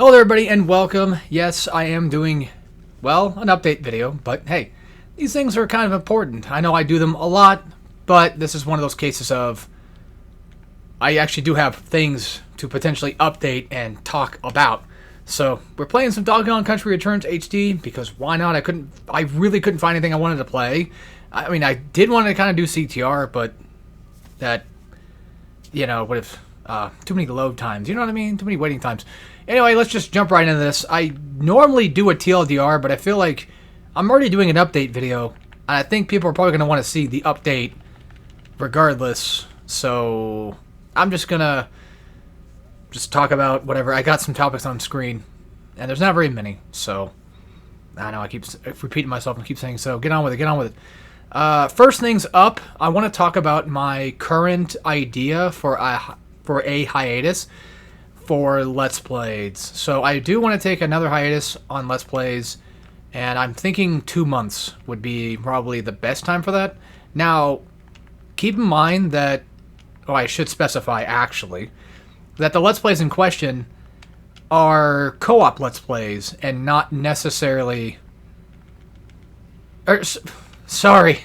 Hello there, everybody, and welcome. Yes, I am doing, well, an update video, but hey, these things are kind of important. I know I do them a lot, but this is one of those cases of I actually do have things to potentially update and talk about. So, we're playing some Doggone Country Returns HD, because why not? I really couldn't find anything I wanted to play. I mean, I did want to kind of do CTR, but that, would have, too many load times, you know what I mean? Too many waiting times. Anyway, let's just jump right into this. I normally do a TLDR, but I feel like I'm already doing an update video, and I think people are probably going to want to see the update regardless. So I'm just going to talk about whatever. I got some topics on screen, and there's not very many, so I know I keep repeating myself and keep saying so. Get on with it. First things up, I want to talk about my current idea for a hiatus for Let's Plays. So I do want to take another hiatus on Let's Plays, and I'm thinking 2 months would be probably the best time for that. Now, keep in mind that, I should specify actually, that the Let's Plays in question are co-op Let's Plays and not necessarily... sorry.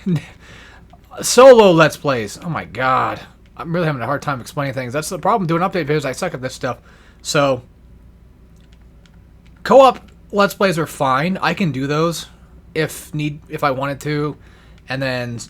Solo Let's Plays. Oh my god. I'm really having a hard time explaining things. That's the problem doing update videos. I suck at this stuff. So, co-op Let's Plays are fine. I can do those if I wanted to. And then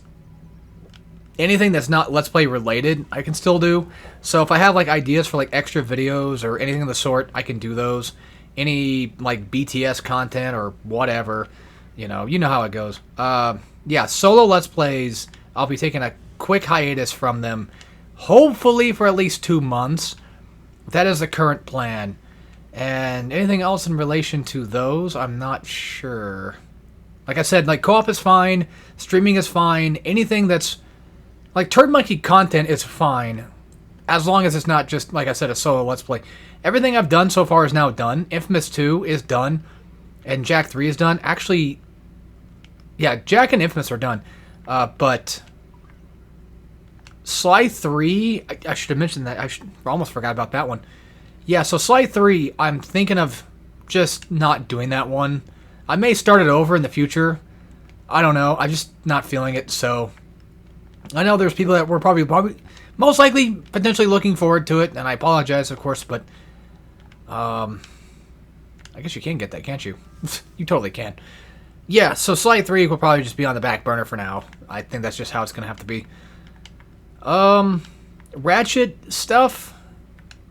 anything that's not Let's Play related, I can still do. So if I have like ideas for like extra videos or anything of the sort, I can do those. Any like BTS content or whatever, you know how it goes. Yeah, solo Let's Plays, I'll be taking a quick hiatus from them. Hopefully for at least 2 months. That is the current plan. And anything else in relation to those, I'm not sure. Like I said, like co-op is fine, streaming is fine, anything that's like Turd Monkey content is fine, as long as it's not just, like I said, a solo Let's Play. Everything I've done so far is now done. Infamous 2 is done, and Jak 3 is done. Actually, yeah, Jak and Infamous are done, but Sly 3, I should have mentioned that. I almost forgot about that one. Yeah, so Sly 3, I'm thinking of just not doing that one. I may start it over in the future. I don't know. I'm just not feeling it, so... I know there's people that were probably most likely, potentially looking forward to it, and I apologize, of course, but... I guess you can get that, can't you? You totally can. Yeah, so Sly 3 will probably just be on the back burner for now. I think that's just how it's going to have to be. Ratchet stuff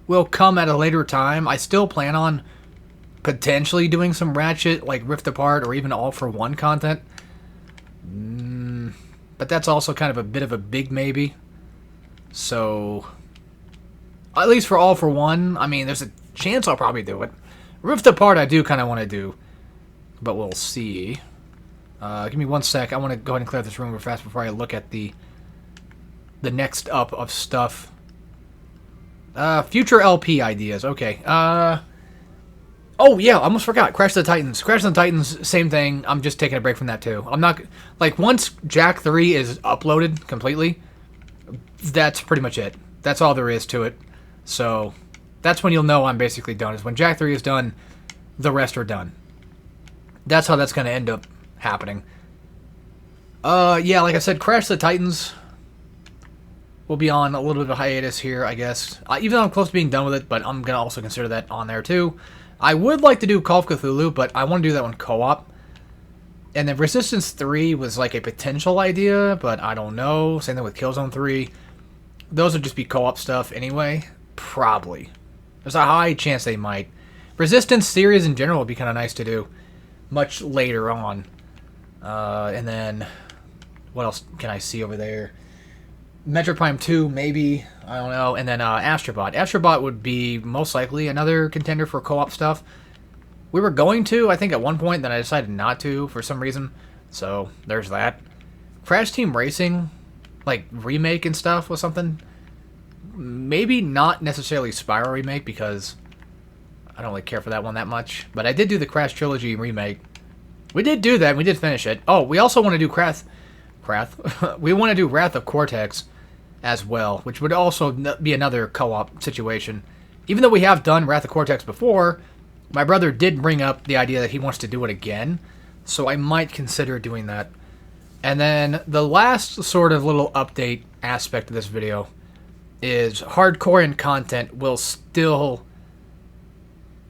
will come at a later time. I still plan on potentially doing some Ratchet, like Rift Apart or even All for One content. But that's also kind of a bit of a big maybe. So, at least for All for One, I mean, there's a chance I'll probably do it. Rift Apart I do kind of want to do, but we'll see. Give me 1 sec. I want to go ahead and clear this room real fast before I look at the next up of stuff. Future LP ideas. Okay. Oh, yeah, I almost forgot. Crash of the Titans. Crash of the Titans, same thing. I'm just taking a break from that, too. I'm not... Like, once Jak 3 is uploaded completely, that's pretty much it. That's all there is to it. So, that's when you'll know I'm basically done, is when Jak 3 is done, the rest are done. That's how that's going to end up happening. Yeah, like I said, Crash of the Titans... We'll be on a little bit of a hiatus here, I guess. Even though I'm close to being done with it, but I'm going to also consider that on there, too. I would like to do Call of Cthulhu, but I want to do that one co-op. And then Resistance 3 was like a potential idea, but I don't know. Same thing with Killzone 3. Those would just be co-op stuff anyway. Probably. There's a high chance they might. Resistance series in general would be kind of nice to do much later on. And then, what else can I see over there? Metroid Prime 2, maybe. I don't know. And then Astrobot. Astrobot would be most likely another contender for co-op stuff. We were going to, I think, at one point, then I decided not to for some reason. So, there's that. Crash Team Racing, like, remake and stuff was something. Maybe not necessarily Spyro remake, because I don't really care for that one that much. But I did do the Crash Trilogy remake. We did do that. We did finish it. Oh, we also want to do we want to do Wrath of Cortex as well, which would also be another co-op situation. Even though we have done Wrath of Cortex before, My brother did bring up the idea that he wants to do it again, so I might consider doing that. And then the last sort of little update aspect of this video is Hardcore content will still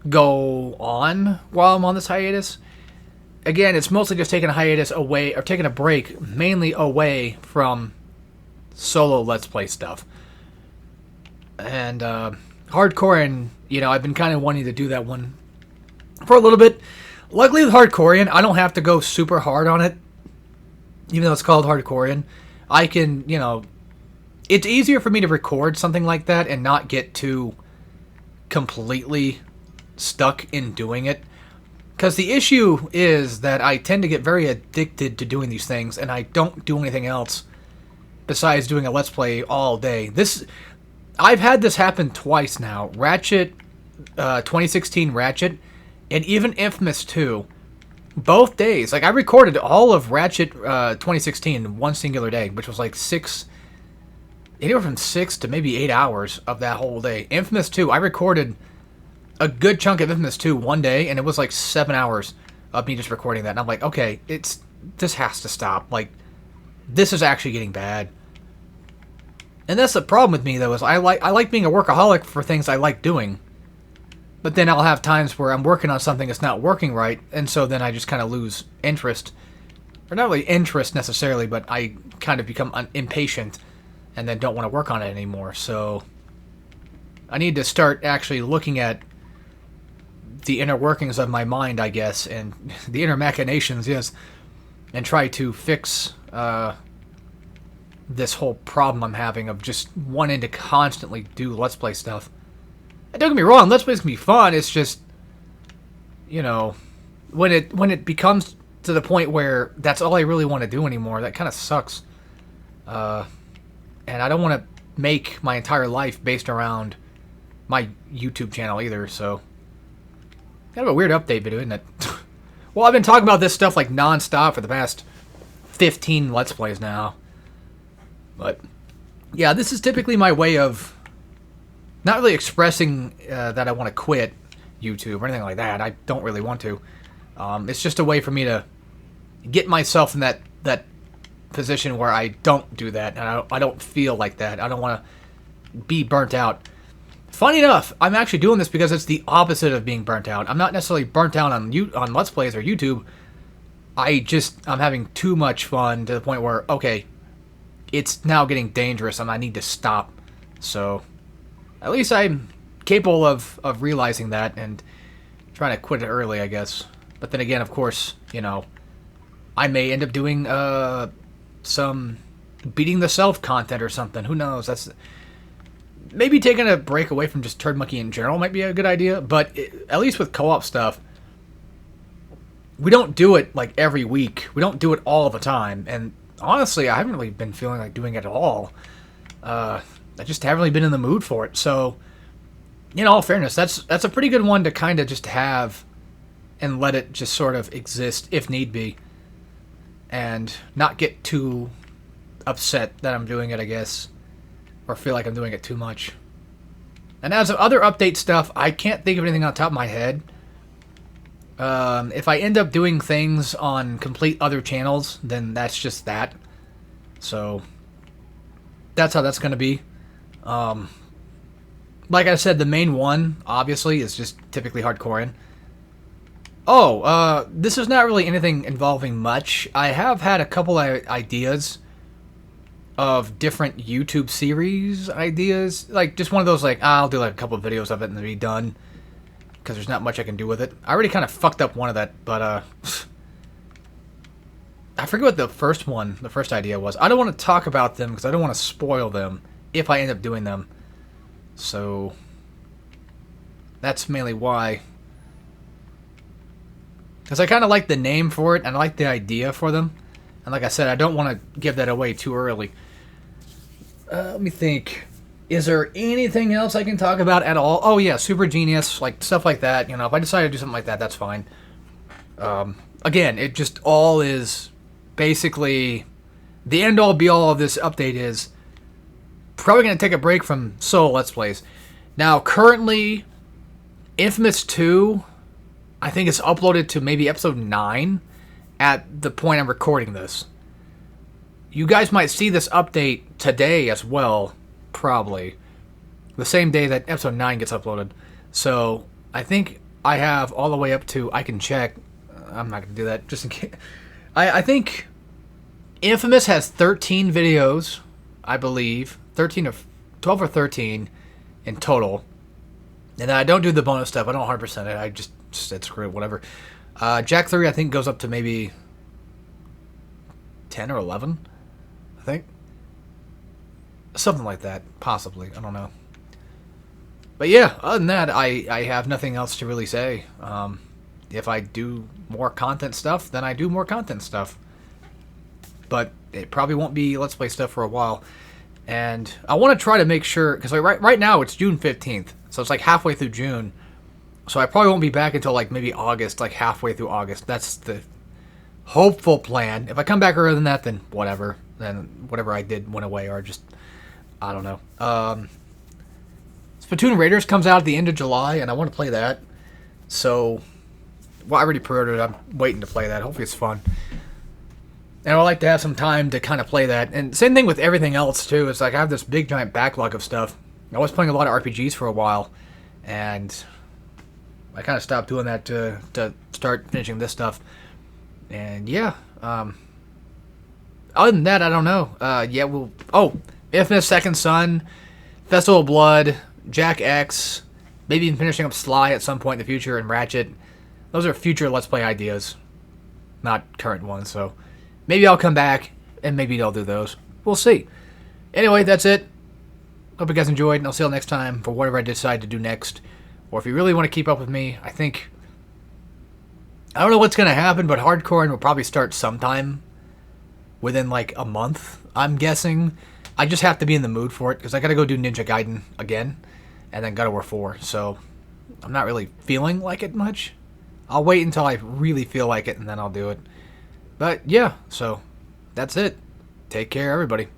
go on while I'm on this hiatus. Again, it's mostly just taking a hiatus away, or taking a break, mainly away from solo Let's Play stuff. And Hardcore, you know, I've been kind of wanting to do that one for a little bit. Luckily with Hardcore, I don't have to go super hard on it. Even though it's called Hardcore, I can, you know, it's easier for me to record something like that and not get too completely stuck in doing it. Because the issue is that I tend to get very addicted to doing these things, and I don't do anything else besides doing a Let's Play all day. I've had this happen twice now. Ratchet, 2016 Ratchet, and even Infamous 2. Both days. Like, I recorded all of Ratchet 2016 in one singular day, which was like anywhere from 6 to maybe 8 hours of that whole day. Infamous 2, I recorded a good chunk of Infamous 2 one day, and it was like 7 hours of me just recording that. And I'm like, okay, this has to stop. Like, this is actually getting bad. And that's the problem with me, though, is I like being a workaholic for things I like doing. But then I'll have times where I'm working on something that's not working right, and so then I just kind of lose interest. Or not really interest necessarily, but I kind of become impatient and then don't want to work on it anymore. So I need to start actually looking at the inner workings of my mind, I guess, and the inner machinations, yes, and try to fix this whole problem I'm having of just wanting to constantly do Let's Play stuff. And don't get me wrong, Let's Plays can be fun. It's just, you know, when it becomes to the point where that's all I really want to do anymore, that kind of sucks. And I don't want to make my entire life based around my YouTube channel either, so kind of a weird update video, isn't it? Well, I've been talking about this stuff like non-stop for the past 15 Let's Plays now. But yeah, this is typically my way of not really expressing that I want to quit YouTube or anything like that. I don't really want to. It's just a way for me to get myself in that position where I don't do that, and I don't feel like that. I don't want to be burnt out. Funny enough, I'm actually doing this because it's the opposite of being burnt out. I'm not necessarily burnt out on Let's Plays or YouTube. I'm having too much fun to the point where, okay, it's now getting dangerous and I need to stop. So at least I'm capable of realizing that and trying to quit it early, I guess. But then again, of course, you know, I may end up doing some beating the self content or something. Who knows? That's maybe taking a break away from just Turd Monkey in general might be a good idea. But at least with co-op stuff, we don't do it like every week. We don't do it all the time. And honestly, I haven't really been feeling like doing it at all. I just haven't really been in the mood for it. So, in all fairness, that's a pretty good one to kind of just have and let it just sort of exist if need be. And not get too upset that I'm doing it, I guess. Or feel like I'm doing it too much. And as of other update stuff, I can't think of anything on top of my head. If I end up doing things on complete other channels, then that's just that. So, that's how that's going to be. Like I said, the main one, obviously, is just typically Hardcore. Oh, this is not really anything involving much. I have had a couple of ideas of different YouTube series ideas. Like, just one of those, like, I'll do like a couple of videos of it and then be done. Because there's not much I can do with it. I already kind of fucked up one of that, but, I forget what the first idea was. I don't want to talk about them because I don't want to spoil them if I end up doing them. So, that's mainly why. Because I kind of like the name for it, and I like the idea for them. And like I said, I don't want to give that away too early. Let me think. Is there anything else I can talk about at all? Oh yeah, Super Genius, like stuff like that. You know, if I decide to do something like that, that's fine. Again, it just all is basically the end all be all of this update is probably going to take a break from solo Let's Plays. Now, currently, Infamous 2 I think it's uploaded to maybe episode 9 at the point I'm recording this. You guys might see this update today as well, probably. The same day that episode 9 gets uploaded. So, I think I have all the way up to, I can check. I'm not going to do that, just in case. I think Infamous has 13 videos, I believe. 12 or 13 in total. And I don't do the bonus stuff. I don't 100% it. I just said screw it, whatever. Jak 3, I think, goes up to maybe 10 or 11, I think. Something like that, possibly. I don't know. But yeah, other than that, I have nothing else to really say. If I do more content stuff, then I do more content stuff. But it probably won't be Let's Play stuff for a while. And I want to try to make sure, because right now it's June 15th, so it's like halfway through June. So I probably won't be back until like maybe August, like halfway through August. That's the hopeful plan. If I come back earlier than that, then whatever. Then whatever I did went away, or just, I don't know. Splatoon Raiders comes out at the end of July, and I want to play that. So, well, I already pre-ordered it. I'm waiting to play that. Hopefully it's fun. And I would like to have some time to kind of play that. And same thing with everything else, too. It's like I have this big, giant backlog of stuff. I was playing a lot of RPGs for a while, and I kind of stopped doing that to start finishing this stuff. And, yeah. Other than that, I don't know. Yeah, we'll... Oh, Infamous Second Son, Festival of Blood, Jak X, maybe even finishing up Sly at some point in the future, and Ratchet. Those are future Let's Play ideas, not current ones, so... Maybe I'll come back, and maybe I'll do those. We'll see. Anyway, that's it. Hope you guys enjoyed, and I'll see you next time for whatever I decide to do next. Or if you really want to keep up with me, I think... I don't know what's going to happen, but Hardcore will probably start sometime within, like, a month, I'm guessing. I just have to be in the mood for it, because I got to go do Ninja Gaiden again, and then God of War 4, so I'm not really feeling like it much. I'll wait until I really feel like it, and then I'll do it. But, yeah, so that's it. Take care, everybody.